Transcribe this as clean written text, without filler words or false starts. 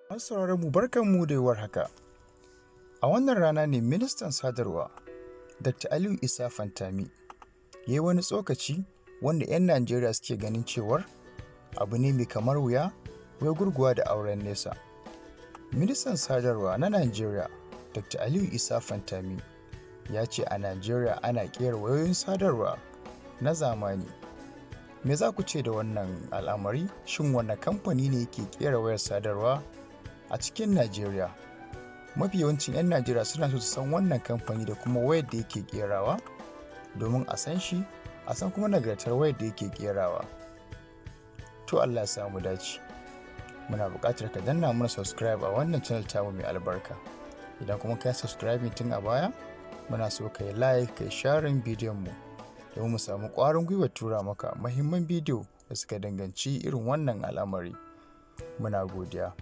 An saurare mu barkanmu da yiwuwar haka. A wannan rana ne Ministan Sadarwa, Dr. Aliyu Isa Pantami, ya yi wani tsokaci wanda 'yan Najeriya suke ganin cewar abu ne mai kamar wuya, wai gurguwa da auren nesa. Ministan Sadarwa na Najeriya, Dr. Aliyu Isa Pantami, ya ce a Najeriya ana ƙera wayoyin sadarwa na zamani. Me za ku ce da wannan al'amari? Shin wanne kamfani ne yake ƙera wayar sadarwa a cikin Najeriya? Mafi yawancin 'yan Najeriya suna so su san wannan kamfani da kuma wayar da yake ƙerawa domin a san shi, a san kuma nagartar wayar da yake ƙerawa. To Allah ya samu dace. Muna buƙatar ka danna mana subscribe a wannan channel tamu mai albarka. Idan kuma ka yi subscribing tun a baya, muna so ka yi like, ka yi sharing bidiyon mu domin mu samu ƙwarin gwiwar tura maka muhimman bidiyo da suka danganci irin wannan al'amari. Muna godiya.